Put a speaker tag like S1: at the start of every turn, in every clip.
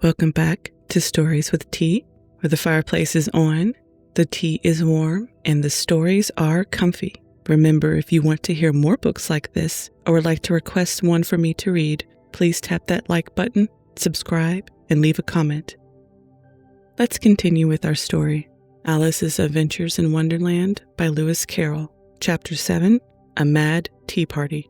S1: Welcome back to Stories with Tea, where the fireplace is on, the tea is warm, and the stories are comfy. Remember, if you want to hear more books like this, or would like to request one for me to read, please tap that like button, subscribe, and leave a comment. Let's continue with our story, Alice's Adventures in Wonderland by Lewis Carroll, Chapter 7, A Mad Tea Party.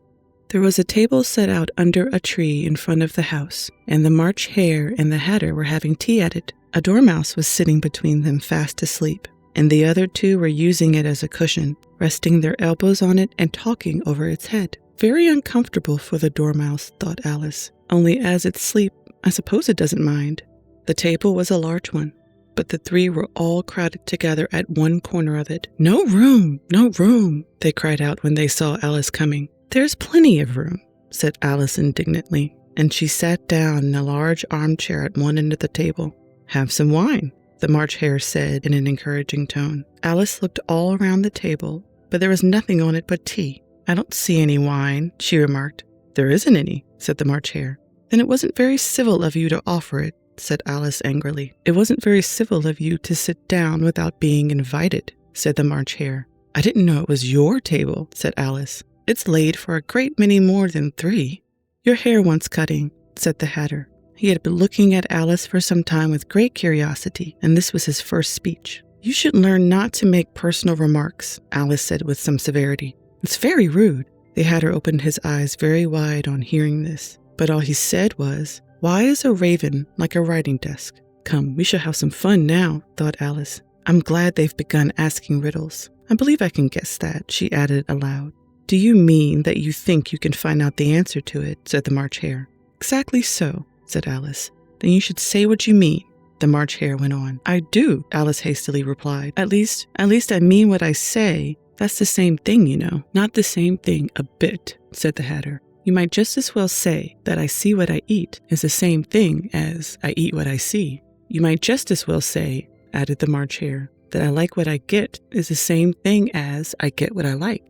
S1: There was a table set out under a tree in front of the house, and the March Hare and the Hatter were having tea at it. A dormouse was sitting between them fast asleep, and the other two were using it as a cushion, resting their elbows on it and talking over its head. Very uncomfortable for the dormouse, thought Alice. Only as it's asleep, I suppose it doesn't mind. The table was a large one, but the three were all crowded together at one corner of it. No room! No room! They cried out when they saw Alice coming. There's plenty of room, said Alice indignantly, and she sat down in a large armchair at one end of the table. Have some wine, the March Hare said in an encouraging tone. Alice looked all around the table, but there was nothing on it but tea. I don't see any wine, she remarked. There isn't any, said the March Hare. Then it wasn't very civil of you to offer it, said Alice angrily. It wasn't very civil of you to sit down without being invited, said the March Hare. I didn't know it was your table, said Alice. It's laid for a great many more than 3. Your hair wants cutting, said the Hatter. He had been looking at Alice for some time with great curiosity, and this was his first speech. You should learn not to make personal remarks, Alice said with some severity. It's very rude. The Hatter opened his eyes very wide on hearing this, but all he said was, Why is a raven like a writing desk? Come, we shall have some fun now, thought Alice. I'm glad they've begun asking riddles. I believe I can guess that, she added aloud. Do you mean that you think you can find out the answer to it, said the March Hare. Exactly so, said Alice. Then you should say what you mean, the March Hare went on. I do, Alice hastily replied. At least I mean what I say. That's the same thing, you know. Not the same thing a bit, said the Hatter. You might just as well say that I see what I eat is the same thing as I eat what I see. You might just as well say, added the March Hare, that I like what I get is the same thing as I get what I like.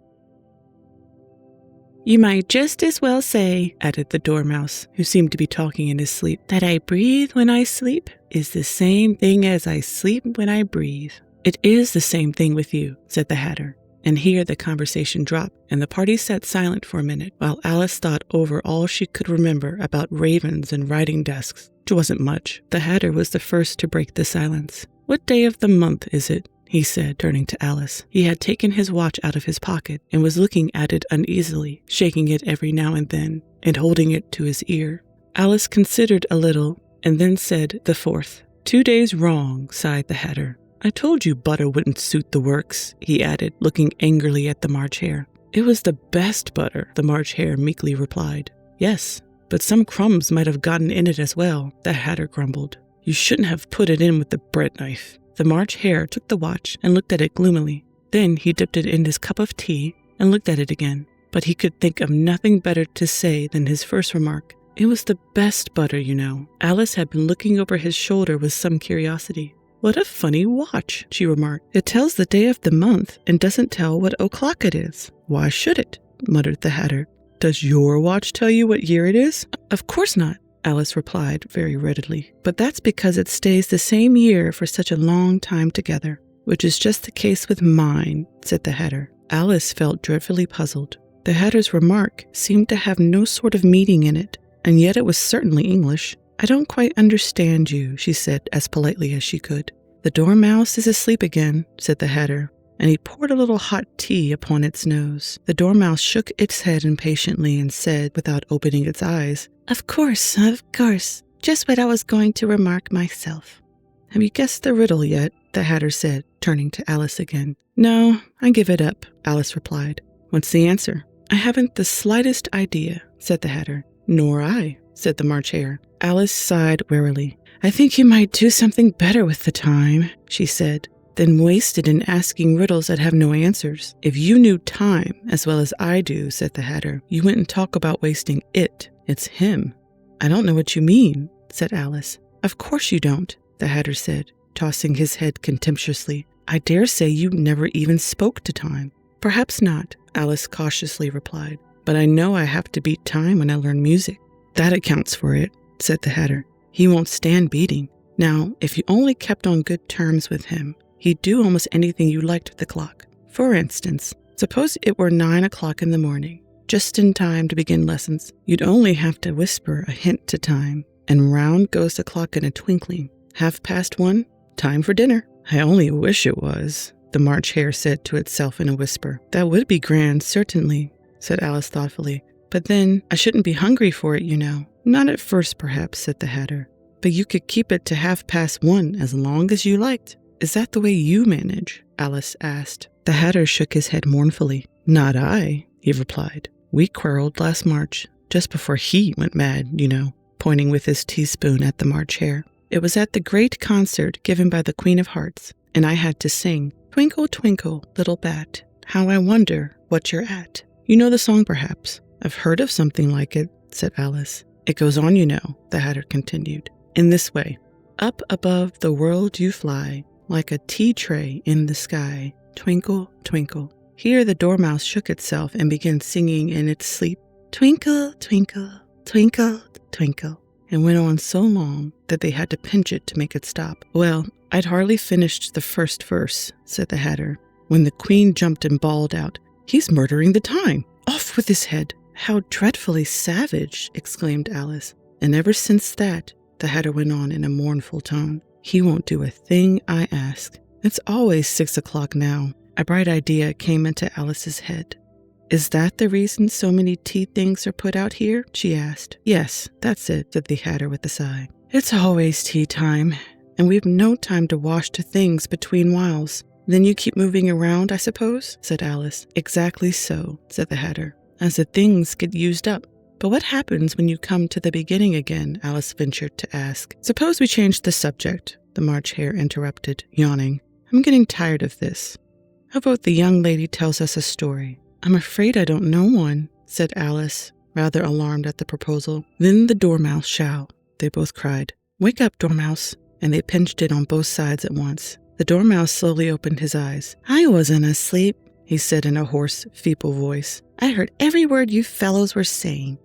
S1: You might just as well say, added the Dormouse, who seemed to be talking in his sleep, that I breathe when I sleep is the same thing as I sleep when I breathe. It is the same thing with you, said the Hatter. And here the conversation dropped, and the party sat silent for a minute, while Alice thought over all she could remember about ravens and writing desks, which wasn't much. The Hatter was the first to break the silence. What day of the month is it? He said, turning to Alice. He had taken his watch out of his pocket and was looking at it uneasily, shaking it every now and then, and holding it to his ear. Alice considered a little, and then said the 4th. 2 days wrong, sighed the Hatter. I told you butter wouldn't suit the works, he added, looking angrily at the March Hare. It was the best butter, the March Hare meekly replied. Yes, but some crumbs might have gotten in it as well, the Hatter grumbled. You shouldn't have put it in with the bread knife. The March Hare took the watch and looked at it gloomily. Then he dipped it in his cup of tea and looked at it again. But he could think of nothing better to say than his first remark. It was the best butter, you know. Alice had been looking over his shoulder with some curiosity. What a funny watch, she remarked. It tells the day of the month and doesn't tell what o'clock it is. Why should it? Muttered the Hatter. Does your watch tell you what year it is? Of course not, Alice replied very readily. But that's because it stays the same year for such a long time together, which is just the case with mine, said the Hatter. Alice felt dreadfully puzzled. The Hatter's remark seemed to have no sort of meaning in it, and yet it was certainly English. I don't quite understand you, she said as politely as she could. The Dormouse is asleep again, said the Hatter, and he poured a little hot tea upon its nose. The Dormouse shook its head impatiently and said, without opening its eyes, Of course, just what I was going to remark myself. Have you guessed the riddle yet? The Hatter said, turning to Alice again. No, I give it up, Alice replied. What's the answer? I haven't the slightest idea, said the Hatter. Nor I, said the March Hare. Alice sighed wearily. I think you might do something better with the time, she said, than waste it in asking riddles that have no answers. If you knew time as well as I do, said the Hatter, you wouldn't talk about wasting it. It's him. I don't know what you mean, said Alice. Of course you don't, the Hatter said, tossing his head contemptuously. I dare say you never even spoke to time. Perhaps not, Alice cautiously replied. But I know I have to beat time when I learn music. That accounts for it, said the Hatter. He won't stand beating. Now, if you only kept on good terms with him, he'd do almost anything you liked with the clock. For instance, suppose it were 9 o'clock in the morning, just in time to begin lessons. You'd only have to whisper a hint to time, and round goes the clock in a twinkling. 1:30, time for dinner. I only wish it was, the March Hare said to itself in a whisper. That would be grand, certainly, said Alice thoughtfully. But then I shouldn't be hungry for it, you know. Not at first, perhaps, said the Hatter. But you could keep it to 1:30 as long as you liked. Is that the way you manage? Alice asked. The Hatter shook his head mournfully. Not I, he replied. We quarreled last March, just before he went mad, you know, pointing with his teaspoon at the March Hare. It was at the great concert given by the Queen of Hearts, and I had to sing, Twinkle, twinkle, little bat, how I wonder what you're at. You know the song, perhaps? I've heard of something like it, said Alice. It goes on, you know, the Hatter continued, in this way. Up above the world you fly, like a tea tray in the sky. Twinkle, twinkle. Here the dormouse shook itself and began singing in its sleep, Twinkle, twinkle, twinkle, twinkle, and went on so long that they had to pinch it to make it stop. Well, I'd hardly finished the first verse, said the Hatter, when the Queen jumped and bawled out, He's murdering the time! Off with his head! How dreadfully savage! Exclaimed Alice. And ever since that, the Hatter went on in a mournful tone, he won't do a thing I ask. It's always 6 o'clock now. A bright idea came into Alice's head. Is that the reason so many tea things are put out here? She asked. Yes, that's it, said the Hatter with a sigh. It's always tea time, and we've no time to wash to things between whiles. Then you keep moving around, I suppose? Said Alice. Exactly so, said the Hatter, as the things get used up. But what happens when you come to the beginning again? Alice ventured to ask. Suppose we change the subject, the March Hare interrupted, yawning. I'm getting tired of this. How about the young lady tells us a story? I'm afraid I don't know one, said Alice, rather alarmed at the proposal. Then the dormouse shall, they both cried. Wake up, dormouse, and they pinched it on both sides at once. The dormouse slowly opened his eyes. I wasn't asleep, he said in a hoarse, feeble voice. I heard every word you fellows were saying.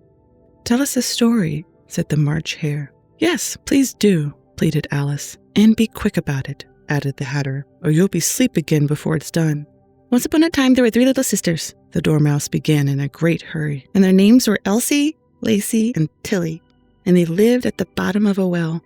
S1: Tell us a story, said the March Hare. Yes, please do, pleaded Alice. And be quick about it, added the Hatter, or you'll be asleep again before it's done. Once upon a time there were 3 little sisters, the dormouse began in a great hurry, and their names were Elsie, Lacey, and Tilly, and they lived at the bottom of a well.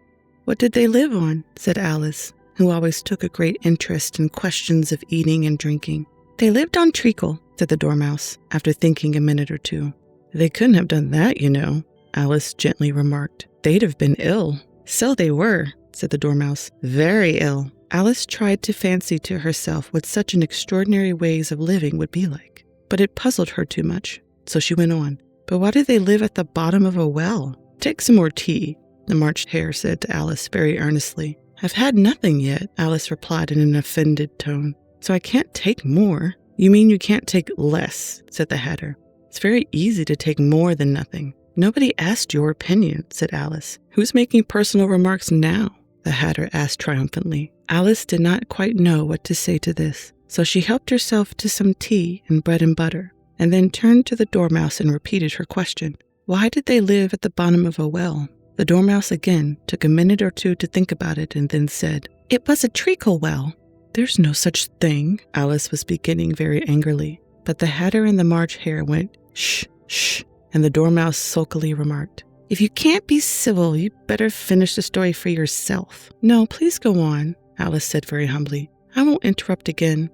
S1: What did they live on? Said Alice, who always took a great interest in questions of eating and drinking. They lived on treacle, said the dormouse, after thinking a minute or two. They couldn't have done that, you know, Alice gently remarked. They'd have been ill. So they were, said the dormouse, very ill. Alice tried to fancy to herself what such an extraordinary ways of living would be like, but it puzzled her too much, so she went on. But why do they live at the bottom of a well? Take some more tea, the March Hare said to Alice very earnestly. I've had nothing yet, Alice replied in an offended tone. So I can't take more. You mean you can't take less, said the Hatter. It's very easy to take more than nothing. Nobody asked your opinion, said Alice. Who's making personal remarks now? The Hatter asked triumphantly. Alice did not quite know what to say to this, so she helped herself to some tea and bread and butter, and then turned to the dormouse and repeated her question. Why did they live at the bottom of a well? The dormouse again took a minute or two to think about it and then said, It was a treacle well. There's no such thing, Alice was beginning very angrily, but the Hatter and the March Hare went, Shh, shh, and the dormouse sulkily remarked, If you can't be civil, you'd better finish the story for yourself. No, please go on, Alice said very humbly. I won't interrupt again.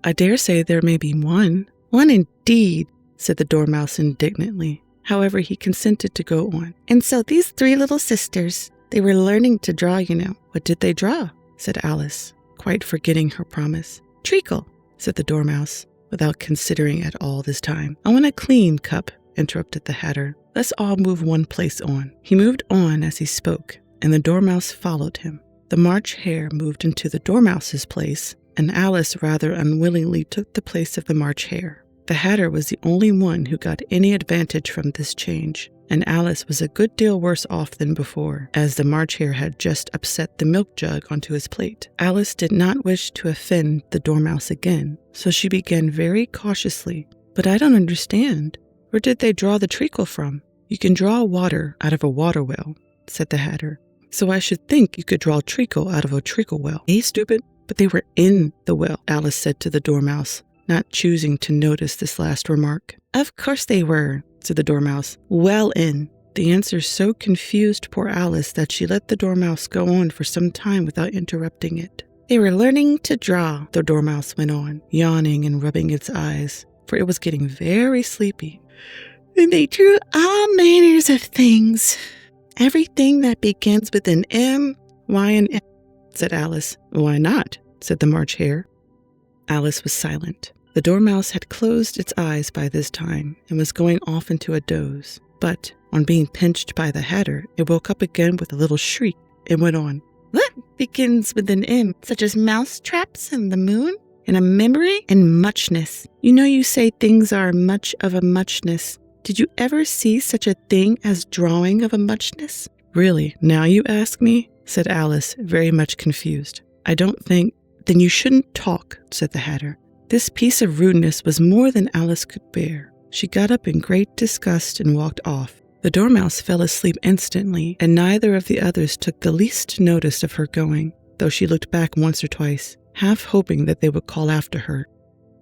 S1: I dare say there may be one. One indeed, said the dormouse indignantly. However, he consented to go on. And so these 3 little sisters, they were learning to draw, you know. What did they draw? Said Alice, quite forgetting her promise. Treacle, said the dormouse, without considering at all this time. I want a clean cup, interrupted the Hatter. Let's all move one place on. He moved on as he spoke, and the dormouse followed him. The March Hare moved into the dormouse's place, and Alice rather unwillingly took the place of the March Hare. The Hatter was the only one who got any advantage from this change, and Alice was a good deal worse off than before, as the March Hare had just upset the milk jug onto his plate. Alice did not wish to offend the dormouse again, so she began very cautiously. But I don't understand. Where did they draw the treacle from? You can draw water out of a water well, said the Hatter. So I should think you could draw treacle out of a treacle well. Eh, stupid? But they were in the well, Alice said to the Dormouse, not choosing to notice this last remark. Of course they were, said the Dormouse. Well in. The answer so confused poor Alice that she let the Dormouse go on for some time without interrupting it. They were learning to draw, the Dormouse went on, yawning and rubbing its eyes, for it was getting very sleepy. And they drew all manners of things. Everything that begins with an M, Y, and M, said Alice. Why not? Said the March Hare. Alice was silent. The Dormouse had closed its eyes by this time and was going off into a doze. But on being pinched by the Hatter, it woke up again with a little shriek and went on. What begins with an M, such as mouse traps and the moon, and a memory and muchness? You know you say things are much of a muchness. Did you ever see such a thing as drawing of a muchness? Really, now you ask me, said Alice, very much confused. I don't think. Then you shouldn't talk, said the Hatter. This piece of rudeness was more than Alice could bear. She got up in great disgust and walked off. The Dormouse fell asleep instantly, and neither of the others took the least notice of her going, though she looked back once or twice, half hoping that they would call after her.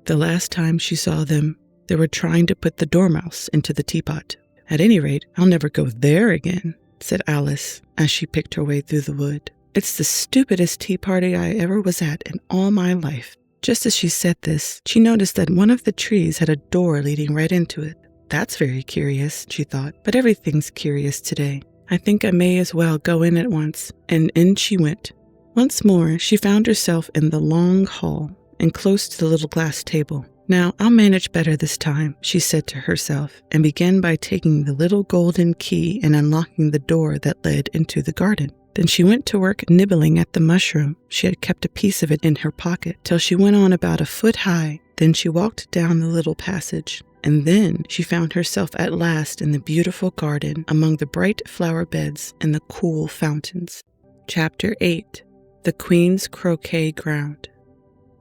S1: The last time she saw them, they were trying to put the Dormouse into the teapot. At any rate, I'll never go there again, said Alice, as she picked her way through the wood. It's the stupidest tea party I ever was at in all my life. Just as she said this, she noticed that one of the trees had a door leading right into it. That's very curious, she thought, but everything's curious today. I think I may as well go in at once, and in she went. Once more, she found herself in the long hall and close to the little glass table. Now, I'll manage better this time, she said to herself, and began by taking the little golden key and unlocking the door that led into the garden. Then she went to work nibbling at the mushroom. She had kept a piece of it in her pocket till she went on about a foot high. Then she walked down the little passage. And then she found herself at last in the beautiful garden among the bright flower beds and the cool fountains. Chapter 8. The Queen's Croquet Ground.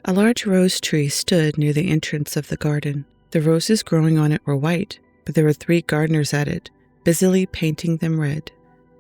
S1: A large rose tree stood near the entrance of the garden. The roses growing on it were white, but there were 3 gardeners at it, busily painting them red.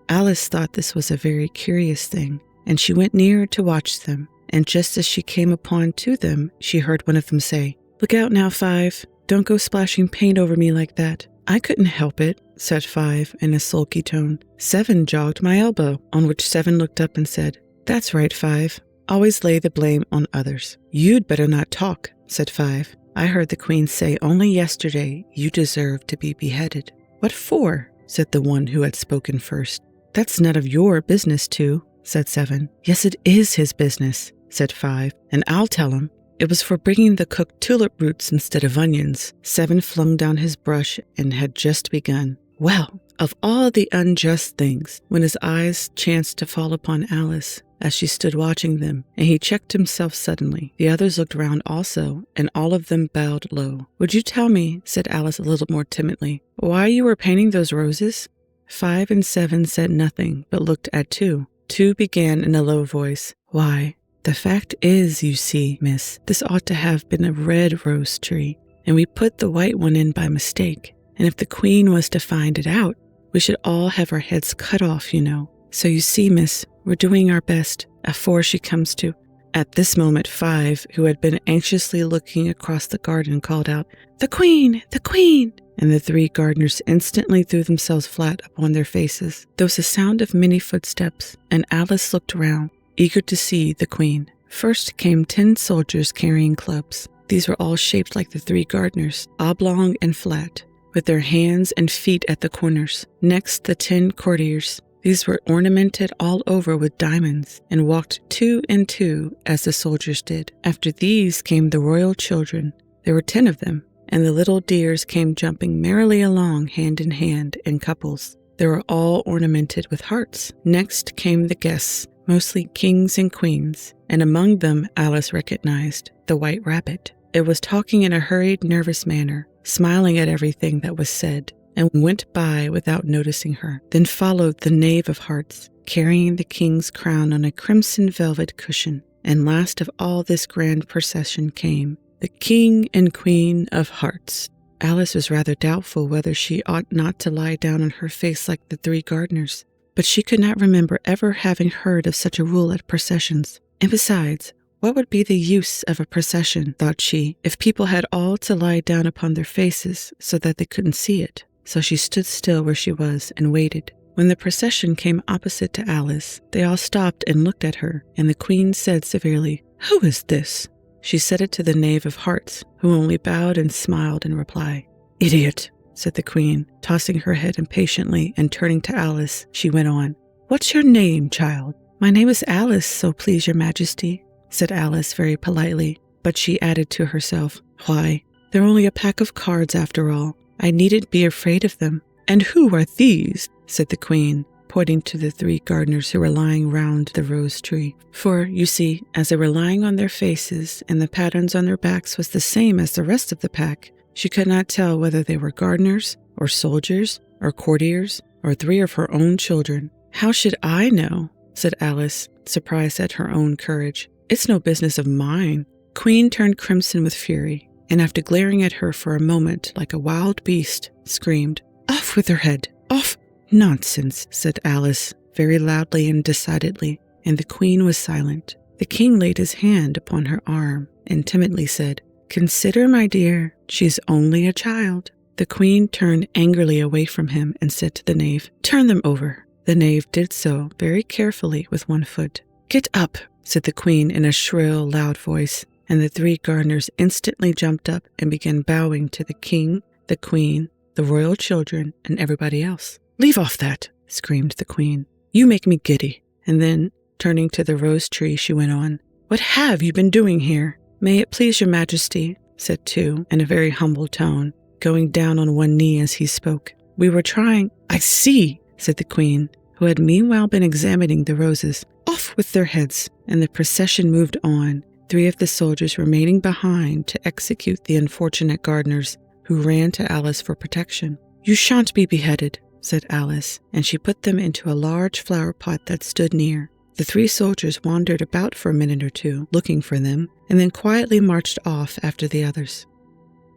S1: Alice thought this was a very curious thing, and she went nearer to watch them, and just as she came upon 2 of them, she heard one of them say, Look out now, 5. Don't go splashing paint over me like that. I couldn't help it, said 5 in a sulky tone. 7 jogged my elbow, on which 7 looked up and said, That's right, 5. Always lay the blame on others. You'd better not talk, said 5. I heard the Queen say only yesterday you deserve to be beheaded. What for? Said the one who had spoken first. That's none of your business, too, said 7. Yes, it is his business, said 5, and I'll tell him. It was for bringing the cooked tulip roots instead of onions. 7 flung down his brush and had just begun. Well, of all the unjust things, when his eyes chanced to fall upon Alice as she stood watching them, and he checked himself suddenly. The others looked round also, and all of them bowed low. Would you tell me, said Alice a little more timidly, why you were painting those roses? 5 and 7 said nothing, but looked at 2. 2 began in a low voice, Why, the fact is, you see, miss, this ought to have been a red rose tree, and we put the white one in by mistake. And if the Queen was to find it out, we should all have our heads cut off, you know. So you see, miss, we're doing our best, afore she comes to. At this moment, 5, who had been anxiously looking across the garden, called out, The Queen! The Queen! And the 3 gardeners instantly threw themselves flat upon their faces. There was a sound of many footsteps, and Alice looked round, eager to see the Queen. First came 10 soldiers carrying clubs. These were all shaped like the 3 gardeners, oblong and flat, with their hands and feet at the corners. Next, the 10 courtiers. These were ornamented all over with diamonds, and walked 2 and 2 as the soldiers did. After these came the royal children. There were 10 of them, and the little dears came jumping merrily along hand in hand in couples. They were all ornamented with hearts. Next came the guests, mostly kings and queens, and among them Alice recognized the White Rabbit. It was talking in a hurried, nervous manner, smiling at everything that was said, and went by without noticing her. Then followed the Knave of Hearts, carrying the king's crown on a crimson velvet cushion. And last of all this grand procession came the King and Queen of Hearts. Alice was rather doubtful whether she ought not to lie down on her face like the 3 gardeners. but she could not remember ever having heard of such a rule at processions. And besides, what would be the use of a procession, thought she, if people had all to lie down upon their faces so that they couldn't see it? So she stood still where she was and waited. When the procession came opposite to Alice, they all stopped and looked at her, and the queen said severely, "Who is this?" She said it to the Knave of Hearts, who only bowed and smiled in reply. "Idiot," said the queen, tossing her head impatiently, and turning to Alice, she went on, "What's your name, child?" "My name is Alice, so please your majesty," said Alice very politely, but she added to herself, "Why, they're only a pack of cards after all. I needn't be afraid of them." "And who are these?" said the queen, pointing to the 3 gardeners who were lying round the rose tree. For, you see, as they were lying on their faces and the patterns on their backs was the same as the rest of the pack, she could not tell whether they were gardeners, or soldiers, or courtiers, or 3 of her own children. "How should I know?" said Alice, surprised at her own courage. "It's no business of mine." Queen turned crimson with fury, and after glaring at her for a moment like a wild beast, screamed, "Off with her head! Off!" "Nonsense," said Alice, very loudly and decidedly, and the queen was silent. The king laid his hand upon her arm and timidly said, "Consider, my dear, she is only a child." The queen turned angrily away from him and said to the knave, "Turn them over." The knave did so very carefully with one foot. "Get up," said the queen in a shrill, loud voice, and the 3 gardeners instantly jumped up and began bowing to the king, the queen, the royal children, and everybody else. "Leave off that," screamed the queen. "You make me giddy." And then, turning to the rose tree, she went on, "What have you been doing here?" "May it please your majesty," said 2 in a very humble tone, going down on one knee as he spoke. "We were trying—" "I see," said the queen, who had meanwhile been examining the roses. "Off with their heads." And the procession moved on, 3 of the soldiers remaining behind to execute the unfortunate gardeners, who ran to Alice for protection. "You shan't be beheaded," said Alice, and she put them into a large flower pot that stood near. The 3 soldiers wandered about for a minute or 2, looking for them, and then quietly marched off after the others.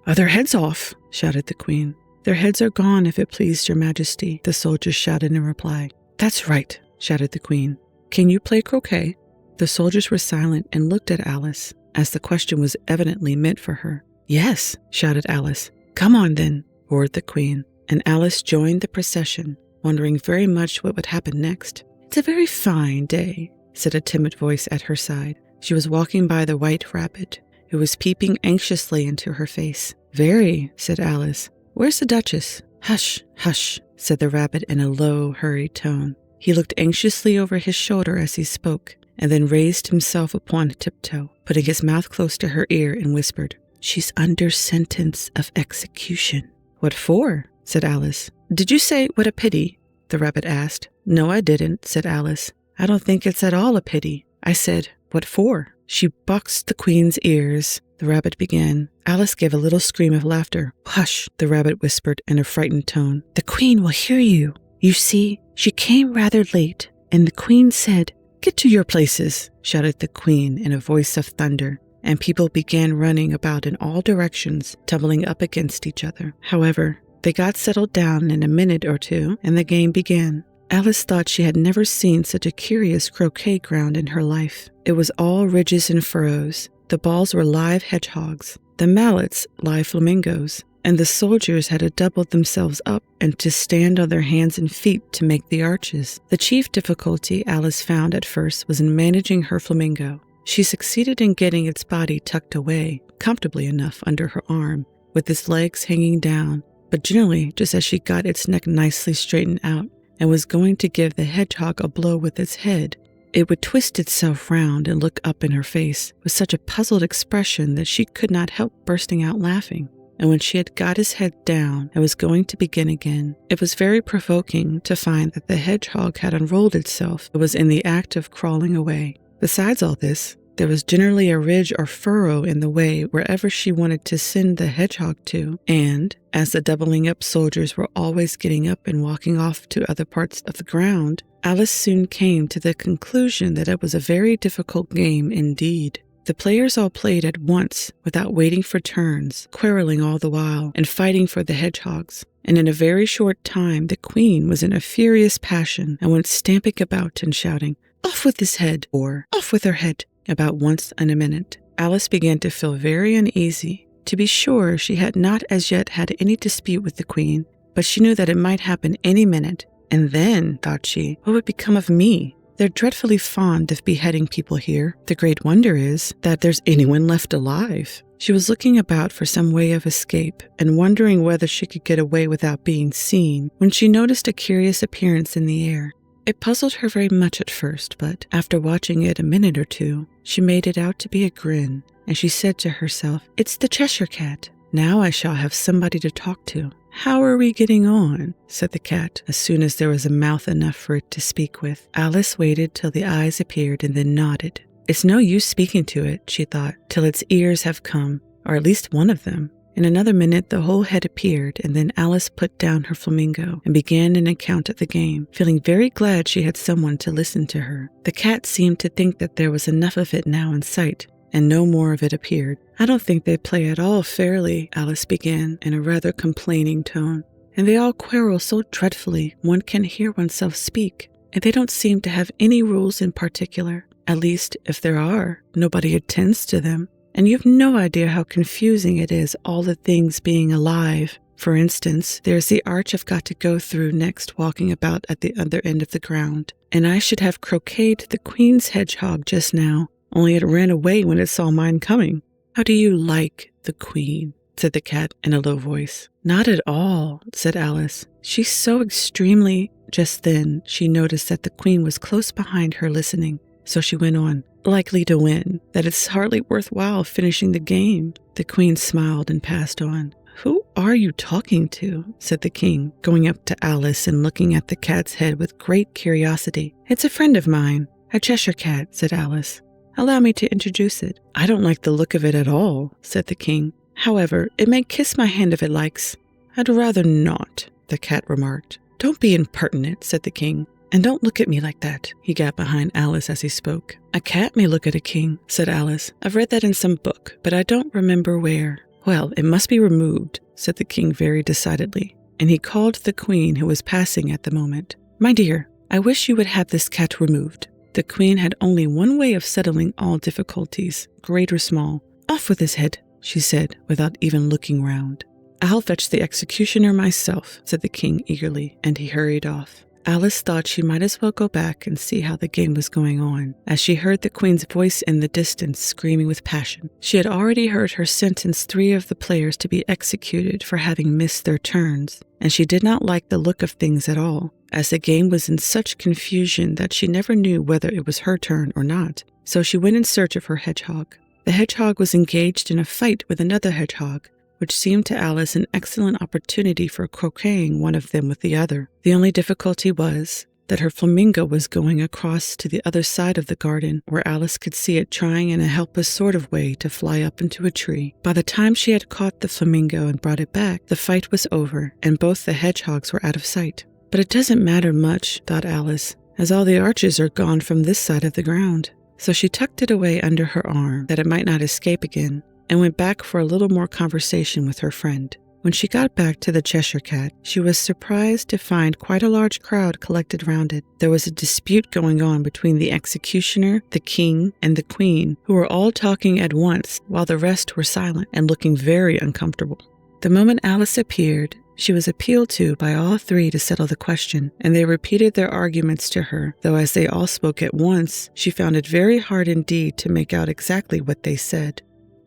S1: "Are their heads off?" shouted the queen. "Their heads are gone, if it please your majesty," the soldiers shouted in reply. "That's right," shouted the queen. "Can you play croquet?" The soldiers were silent and looked at Alice, as the question was evidently meant for her. "Yes," shouted Alice. "Come on, then," roared the queen, and Alice joined the procession, wondering very much what would happen next. "It's a very fine day," said a timid voice at her side. She was walking by the white rabbit, who was peeping anxiously into her face. "Very," said Alice. "Where's the Duchess?" "Hush, hush," said the rabbit in a low, hurried tone. He looked anxiously over his shoulder as he spoke, and then raised himself upon tiptoe, putting his mouth close to her ear, and whispered, "She's under sentence of execution." "What for?" said Alice. "Did you say, 'What a pity'?" the rabbit asked. "No, I didn't," said Alice. "I don't think it's at all a pity. I said, 'What for?'" "She boxed the queen's ears," the rabbit began. Alice gave a little scream of laughter. "Hush," the rabbit whispered in a frightened tone. "The queen will hear you. You see, she came rather late, and the queen said—" "Get to your places," shouted the queen in a voice of thunder, and people began running about in all directions, tumbling up against each other. However, they got settled down in a minute or 2, and the game began. Alice thought she had never seen such a curious croquet ground in her life. It was all ridges and furrows. The balls were live hedgehogs, the mallets live flamingos, and the soldiers had to double themselves up and to stand on their hands and feet to make the arches. The chief difficulty Alice found at first was in managing her flamingo. She succeeded in getting its body tucked away, comfortably enough under her arm, with its legs hanging down, but generally just as she got its neck nicely straightened out and was going to give the hedgehog a blow with its head, it would twist itself round and look up in her face with such a puzzled expression that she could not help bursting out laughing. And when she had got his head down and was going to begin again, it was very provoking to find that the hedgehog had unrolled itself and was in the act of crawling away. Besides all this, there was generally a ridge or furrow in the way wherever she wanted to send the hedgehog to, and, as the doubling up soldiers were always getting up and walking off to other parts of the ground, Alice soon came to the conclusion that it was a very difficult game indeed. The players all played at once without waiting for turns, quarreling all the while and fighting for the hedgehogs. And in a very short time, the queen was in a furious passion and went stamping about and shouting, "Off with his head," or "Off with her head," about once in a minute. Alice began to feel very uneasy. To be sure, she had not as yet had any dispute with the queen, but she knew that it might happen any minute. And then, thought she, what would become of me? They're dreadfully fond of beheading people here. The great wonder is that there's anyone left alive. She was looking about for some way of escape and wondering whether she could get away without being seen when she noticed a curious appearance in the air. It puzzled her very much at first, but after watching it a minute or two, she made it out to be a grin, and she said to herself, "It's the Cheshire Cat. Now I shall have somebody to talk to." "How are we getting on?" said the cat, as soon as there was a mouth enough for it to speak with. Alice waited till the eyes appeared and then nodded. "It's no use speaking to it," she thought, "till its ears have come, or at least one of them." In another minute the whole head appeared, and then Alice put down her flamingo and began an account of the game, feeling very glad she had someone to listen to her. The cat seemed to think that there was enough of it now in sight, and no more of it appeared. "I don't think they play at all fairly," Alice began in a rather complaining tone. "And they all quarrel so dreadfully one can hear oneself speak, and they don't seem to have any rules in particular. At least, if there are, nobody attends to them. And you've no idea how confusing it is, all the things being alive. For instance, there's the arch I've got to go through next, walking about at the other end of the ground. And I should have croqueted the queen's hedgehog just now, only it ran away when it saw mine coming." "How do you like the queen?" said the cat in a low voice. "Not at all," said Alice. "She's so extremely—" Just then she noticed that the queen was close behind her listening, so she went on, "Likely to win, that it's hardly worthwhile finishing the game." The queen smiled and passed on. "Who are you talking to?" said the king, going up to Alice and looking at the cat's head with great curiosity. "It's a friend of mine, a Cheshire Cat," said Alice. "Allow me to introduce it." "I don't like the look of it at all," said the king. "However, it may kiss my hand if it likes." "I'd rather not," the cat remarked. "Don't be impertinent," said the king. "And don't look at me like that." He got behind Alice as he spoke. "A cat may look at a king," said Alice. "I've read that in some book, but I don't remember where." "Well, it must be removed," said the king very decidedly, and he called the queen, who was passing at the moment. "My dear, I wish you would have this cat removed." The queen had only one way of settling all difficulties, great or small. "Off with his head," she said, without even looking round. "I'll fetch the executioner myself," said the king eagerly, and he hurried off. Alice thought she might as well go back and see how the game was going on, as she heard the queen's voice in the distance screaming with passion. She had already heard her sentence 3 of the players to be executed for having missed their turns, and she did not like the look of things at all, as the game was in such confusion that she never knew whether it was her turn or not. So she went in search of her hedgehog. The hedgehog was engaged in a fight with another hedgehog, which seemed to Alice an excellent opportunity for croqueting one of them with the other. The only difficulty was that her flamingo was going across to the other side of the garden, where Alice could see it trying in a helpless sort of way to fly up into a tree. By the time she had caught the flamingo and brought it back, the fight was over, and both the hedgehogs were out of sight. "But it doesn't matter much," thought Alice, "as all the arches are gone from this side of the ground." So she tucked it away under her arm, that it might not escape again, and went back for a little more conversation with her friend. When she got back to the Cheshire Cat, she was surprised to find quite a large crowd collected round it. There was a dispute going on between the executioner, the king, and the queen, who were all talking at once, while the rest were silent and looking very uncomfortable. The moment Alice appeared, she was appealed to by all 3 to settle the question, and they repeated their arguments to her, though as they all spoke at once, she found it very hard indeed to make out exactly what they said.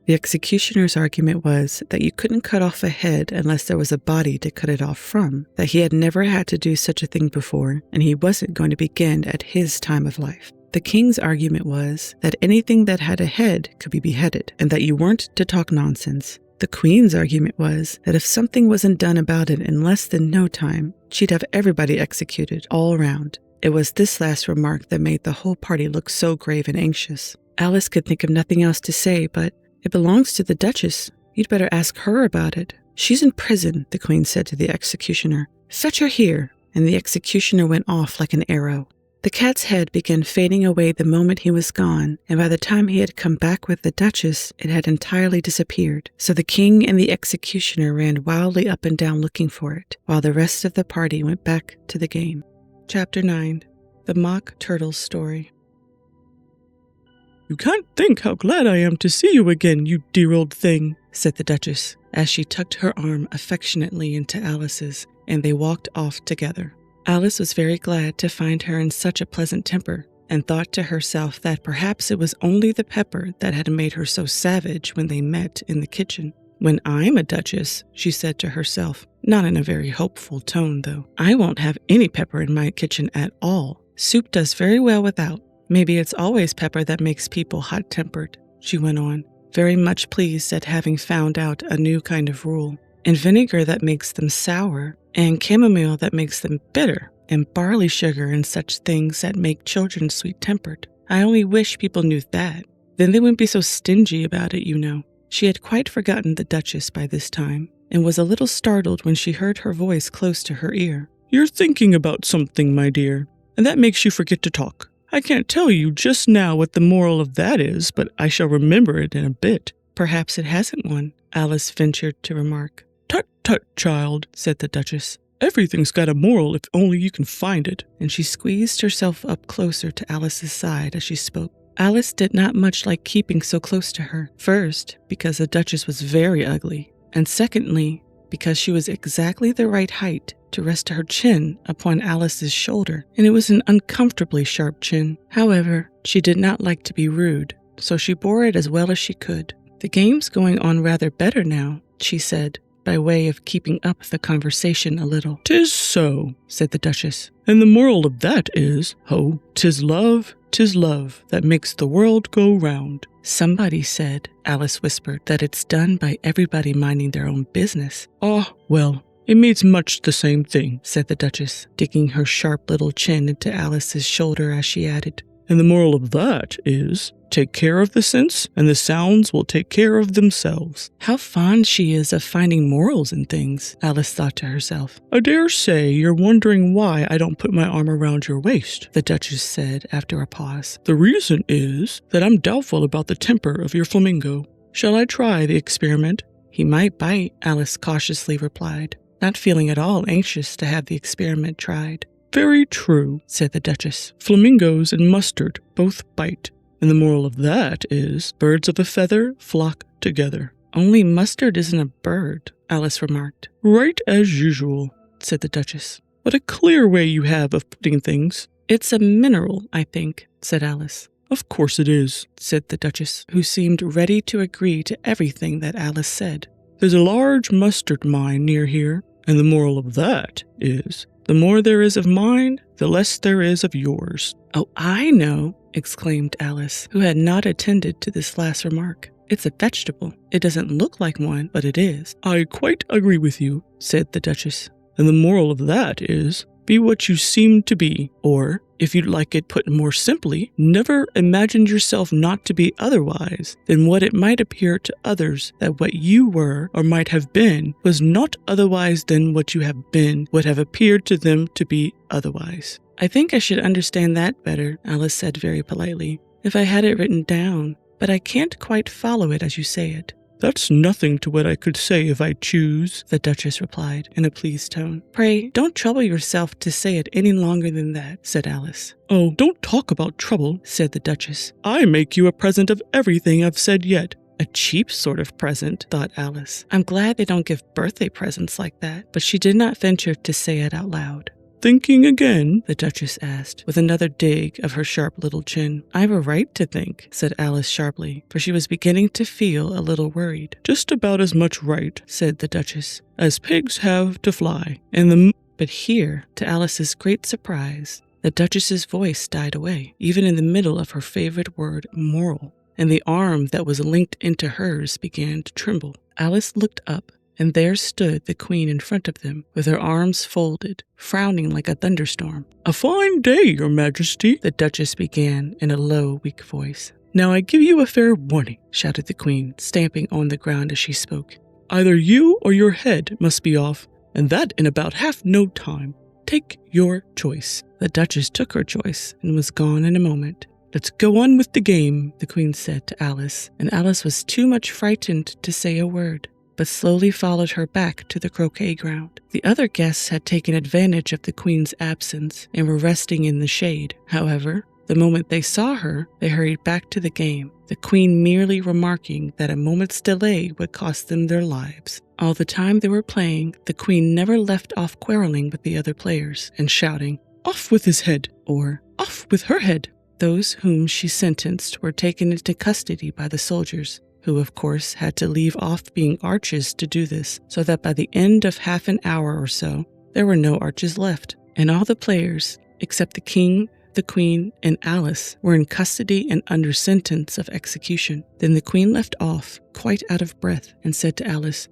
S1: The executioner's argument was that you couldn't cut off a head unless there was a body to cut it off from, that he had never had to do such a thing before, and he wasn't going to begin at his time of life. The king's argument was that anything that had a head could be beheaded, and that you weren't to talk nonsense. The queen's argument was that if something wasn't done about it in less than no time, she'd have everybody executed all around. It was this last remark that made the whole party look so grave and anxious. Alice could think of nothing else to say, but "It belongs to the Duchess. You'd better ask her about it." "She's in prison," the queen said to the executioner. "Fetch her here." And the executioner went off like an arrow. The cat's head began fading away the moment he was gone, and by the time he had come back with the Duchess, it had entirely disappeared. So the king and the executioner ran wildly up and down looking for it, while the rest of the party went back to the game. Chapter 9. The Mock Turtle's Story. "You can't think how glad I am to see you again, you dear old thing," said the Duchess, as she tucked her arm affectionately into Alice's, and they walked off together. Alice was very glad to find her in such a pleasant temper, and thought to herself that perhaps it was only the pepper that had made her so savage when they met in the kitchen. "When I'm a duchess," she said to herself, not in a very hopeful tone though, "I won't have any pepper in my kitchen at all. Soup does very well without. Maybe it's always pepper that makes people hot-tempered," she went on, very much pleased at having found out a new kind of rule. "And vinegar that makes them sour, and chamomile that makes them bitter, and barley sugar and such things that make children sweet-tempered. I only wish people knew that. Then they wouldn't be so stingy about it, you know." She had quite forgotten the Duchess by this time, and was a little startled when she heard her voice close to her ear. "You're thinking about something, my dear, and that makes you forget to talk. I can't tell you just now what the moral of that is, but I shall remember it in a bit." "Perhaps it hasn't one," Alice ventured to remark. "Tut, tut, child," said the Duchess. "Everything's got a moral if only you can find it." And she squeezed herself up closer to Alice's side as she spoke. Alice did not much like keeping so close to her. First, because the Duchess was very ugly, and secondly, because she was exactly the right height to rest her chin upon Alice's shoulder, and it was an uncomfortably sharp chin. However, she did not like to be rude, so she bore it as well as she could. "The game's going on rather better now," she said, by way of keeping up the conversation a little. "'Tis so," said the Duchess, "and the moral of that is, ho, 'tis love that makes the world go round." "Somebody said," Alice whispered, "that it's done by everybody minding their own business." "Ah, well, it means much the same thing," said the Duchess, digging her sharp little chin into Alice's shoulder as she added, "and the moral of that is, take care of the sense, and the sounds will take care of themselves." How fond she is of finding morals in things, Alice thought to herself. "I dare say you're wondering why I don't put my arm around your waist," the Duchess said after a pause. "The reason is that I'm doubtful about the temper of your flamingo. Shall I try the experiment?" "He might bite," Alice cautiously replied, not feeling at all anxious to have the experiment tried. "Very true," said the Duchess. "Flamingos and mustard both bite. And the moral of that is, birds of a feather flock together." "Only mustard isn't a bird," Alice remarked. "Right as usual," said the Duchess. "What a clear way you have of putting things." "It's a mineral, I think," said Alice. "Of course it is," said the Duchess, who seemed ready to agree to everything that Alice said. "There's a large mustard mine near here, and the moral of that is, the more there is of mine, the less there is of yours." "Oh, I know," exclaimed Alice, who had not attended to this last remark. "It's a vegetable. It doesn't look like one, but it is." "I quite agree with you," said the Duchess. "And the moral of that is, be what you seem to be, or, if you'd like it put more simply, never imagine yourself not to be otherwise than what it might appear to others that what you were or might have been was not otherwise than what you have been would have appeared to them to be otherwise." "I think I should understand that better," Alice said very politely, "if I had it written down, but I can't quite follow it as you say it." "That's nothing to what I could say if I choose," the Duchess replied in a pleased tone. "Pray, don't trouble yourself to say it any longer than that," said Alice. "Oh, don't talk about trouble," said the Duchess. "I make you a present of everything I've said yet." "A cheap sort of present," thought Alice. "I'm glad they don't give birthday presents like that," but she did not venture to say it out loud. "Thinking again?" the Duchess asked, with another dig of her sharp little chin. "I've a right to think," said Alice sharply, for she was beginning to feel a little worried. "Just about as much right," said the Duchess, "as pigs have to fly, and the But here, to Alice's great surprise, the Duchess's voice died away, even in the middle of her favorite word, moral, and the arm that was linked into hers began to tremble. Alice looked up, and there stood the Queen in front of them, with her arms folded, frowning like a thunderstorm. "A fine day, Your Majesty," the Duchess began in a low, weak voice. "Now I give you a fair warning," shouted the Queen, stamping on the ground as she spoke. "Either you or your head must be off, and that in about half no time. Take your choice." The Duchess took her choice and was gone in a moment. "Let's go on with the game," the Queen said to Alice, and Alice was too much frightened to say a word, but slowly followed her back to the croquet ground. The other guests had taken advantage of the Queen's absence and were resting in the shade. However, the moment they saw her, they hurried back to the game, the Queen merely remarking that a moment's delay would cost them their lives. All the time they were playing, the Queen never left off quarreling with the other players and shouting, "Off with his head!" or "Off with her head!" Those whom she sentenced were taken into custody by the soldiers, who of course had to leave off being arches to do this, so that by the end of half an hour or so, there were no arches left, and all the players, except the King, the Queen, and Alice, were in custody and under sentence of execution. Then the Queen left off, quite out of breath, and said to Alice,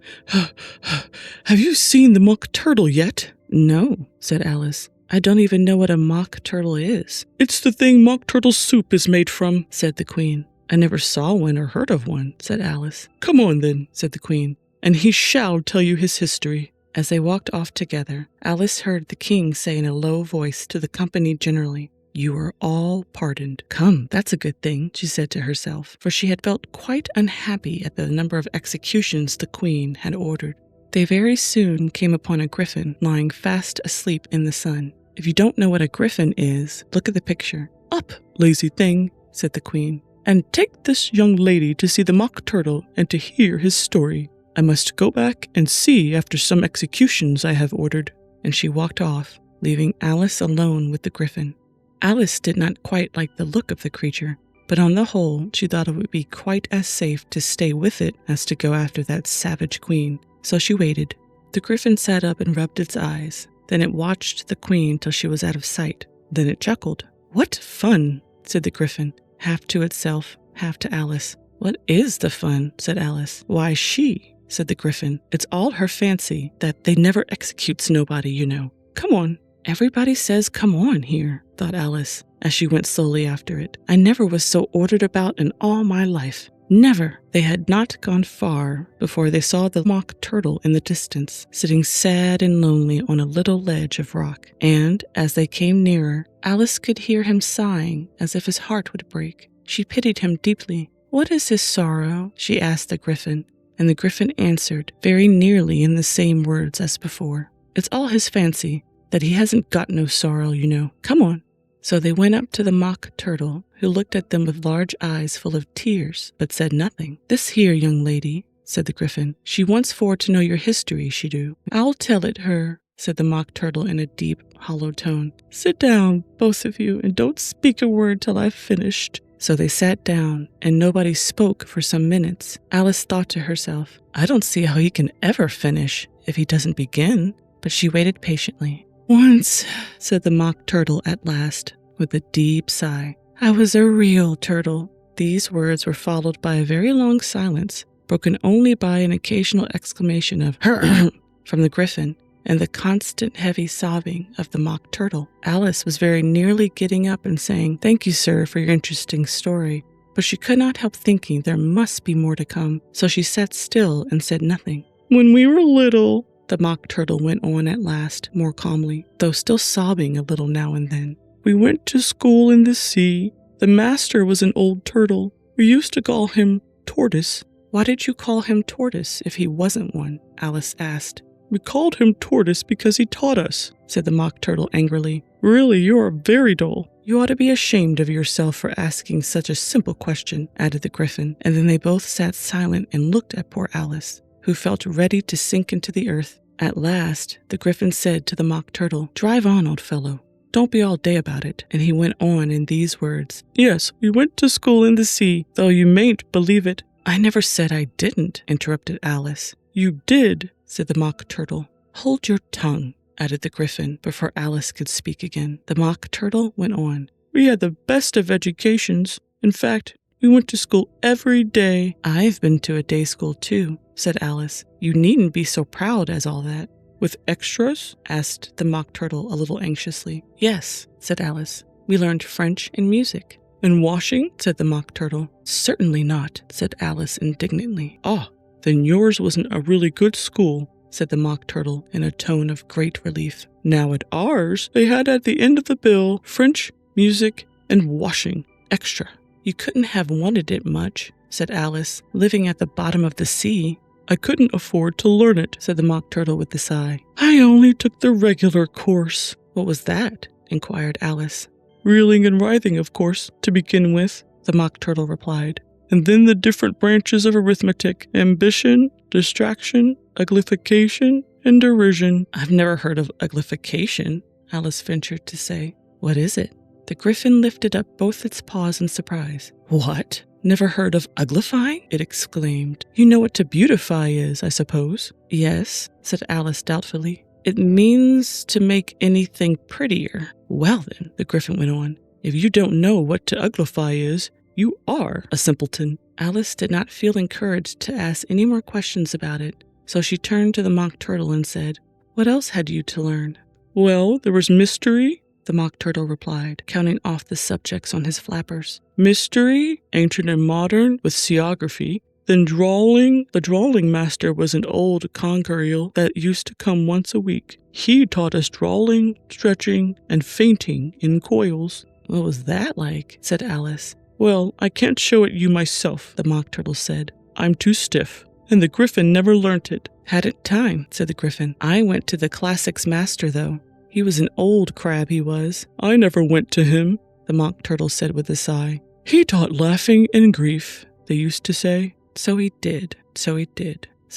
S1: "Have you seen the mock turtle yet?" "No," said Alice. "I don't even know what a mock turtle is." "It's the thing mock turtle soup is made from," said the Queen. "I never saw one or heard of one," said Alice. "Come on then," said the Queen, "and he shall tell you his history." As they walked off together, Alice heard the King say in a low voice to the company generally, "You are all pardoned." "Come, that's a good thing," she said to herself, for she had felt quite unhappy at the number of executions the Queen had ordered. They very soon came upon a griffin lying fast asleep in the sun. If you don't know what a griffin is, look at the picture. "Up, lazy thing," said the Queen, "and take this young lady to see the mock turtle and to hear his story. I must go back and see after some executions I have ordered." And she walked off, leaving Alice alone with the griffin. Alice did not quite like the look of the creature, but on the whole she thought it would be quite as safe to stay with it as to go after that savage Queen, so she waited. The griffin sat up and rubbed its eyes. Then it watched the Queen till she was out of sight. Then it chuckled. "What fun!" said the griffin, half to itself, half to Alice. "What is the fun?" said Alice. "Why, she," said the griffin. "It's all her fancy that they never executes nobody, you know. Come on." "Everybody says come on here," thought Alice, as she went slowly after it. "I never was so ordered about in all my life. Never." They had not gone far before they saw the mock turtle in the distance, sitting sad and lonely on a little ledge of rock. And, as they came nearer, Alice could hear him sighing as if his heart would break. She pitied him deeply. "What is his sorrow?" she asked the griffin, and the griffin answered, very nearly in the same words as before. "It's all his fancy, that he hasn't got no sorrow, you know. Come on." So they went up to the mock turtle, who looked at them with large eyes full of tears, but said nothing. "This here young lady," said the griffin, "she wants for to know your history, she do." "I'll tell it her," said the mock turtle in a deep, hollow tone. "Sit down, both of you, and don't speak a word till I've finished." So they sat down, and nobody spoke for some minutes. Alice thought to herself, "I don't see how he can ever finish if he doesn't begin." But she waited patiently. "Once," said the mock turtle at last, with a deep sigh, "I was a real turtle." These words were followed by a very long silence, broken only by an occasional exclamation of "Her" from the griffin, and the constant heavy sobbing of the mock turtle. Alice was very nearly getting up and saying, "Thank you, sir, for your interesting story," but she could not help thinking there must be more to come, so she sat still and said nothing. "When we were little," the mock turtle went on at last, more calmly, though still sobbing a little now and then, "we went to school in the sea. The master was an old turtle. We used to call him Tortoise." "Why did you call him Tortoise if he wasn't one?" Alice asked. "We called him Tortoise because he taught us," said the mock turtle angrily. "Really, you are very dull." "You ought to be ashamed of yourself for asking such a simple question," added the griffin, and then they both sat silent and looked at poor Alice, who felt ready to sink into the earth. At last, the griffin said to the mock turtle, "Drive on, old fellow. Don't be all day about it." And he went on in these words, "Yes, we went to school in the sea, though you mayn't believe it." "I never said I didn't," interrupted Alice. "You did," said the mock turtle. "Hold your tongue," added the griffin, before Alice could speak again. The mock turtle went on. "We had the best of educations. In fact, we went to school every day." "I've been to a day school too," said Alice. "You needn't be so proud as all that." "With extras?" asked the mock turtle a little anxiously. "Yes," said Alice. "We learned French and music." "And washing?" said the mock turtle. "Certainly not," said Alice indignantly. "Ah, then yours wasn't a really good school. said the Mock Turtle in a tone of great relief. Now at ours, they had at the end of the bill French, music, and washing extra. You couldn't have wanted it much, said Alice, living at the bottom of the sea. I couldn't afford to learn it, said the Mock Turtle with a sigh. I only took the regular course. What was that? Inquired Alice. Reeling and writhing, of course, to begin with, the Mock Turtle replied. And then the different branches of arithmetic: ambition, distraction, uglification, and derision. I've never heard of uglification, Alice ventured to say. What is it? The Griffin lifted up both its paws in surprise. What? Never heard of uglifying? It exclaimed. You know what to beautify is, I suppose. Yes, said Alice doubtfully. It means to make anything prettier. Well then, the Griffin went on, if you don't know what to uglify is, you are a simpleton. Alice did not feel encouraged to ask any more questions about it, so she turned to the Mock Turtle and said, What else had you to learn? Well, there was mystery, the Mock Turtle replied, counting off the subjects on his flappers. Mystery, ancient and modern, with seography. Then drawing. The drawing master was an old conger eel that used to come once a week. He taught us drawing, stretching, and fainting in coils. What was that like? Said Alice. Well, I can't show it you myself, the Mock Turtle said. I'm too stiff. And the Griffin never learnt it. Hadn't time, said the Griffin. I went to the classics master, though. He was an old crab, he was. I never went to him, the Mock Turtle said with a sigh. He taught laughing and grief, they used to say. So he did, said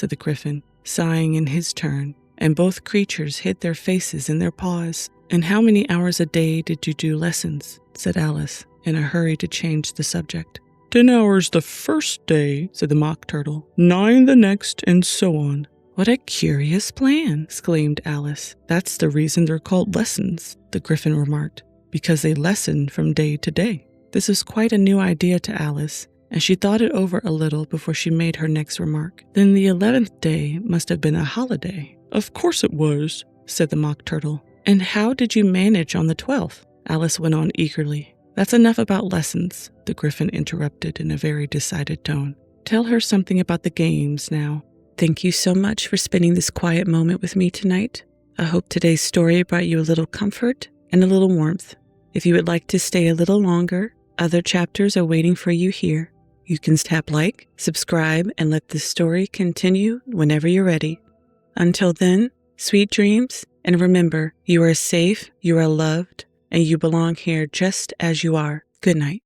S1: the Griffin, sighing in his turn, and both creatures hid their faces in their paws. And how many hours a day did you do lessons? Said Alice, in a hurry to change the subject. 10 hours the first day, said the Mock Turtle, 9 the next, and so on. What a curious plan, exclaimed Alice. That's the reason they're called lessons, the Griffin remarked, because they lesson from day to day. This was quite a new idea to Alice, and she thought it over a little before she made her next remark. Then the 11th day must have been a holiday. Of course it was, said the Mock Turtle. And how did you manage on the 12th? Alice went on eagerly. That's enough about lessons, the Griffin interrupted in a very decided tone. Tell her something about the games now. Thank you so much for spending this quiet moment with me tonight. I hope today's story brought you a little comfort and a little warmth. If you would like to stay a little longer, other chapters are waiting for you here. You can tap like, subscribe, and let this story continue whenever you're ready. Until then, sweet dreams, and remember, you are safe, you are loved, and you belong here just as you are. Good night.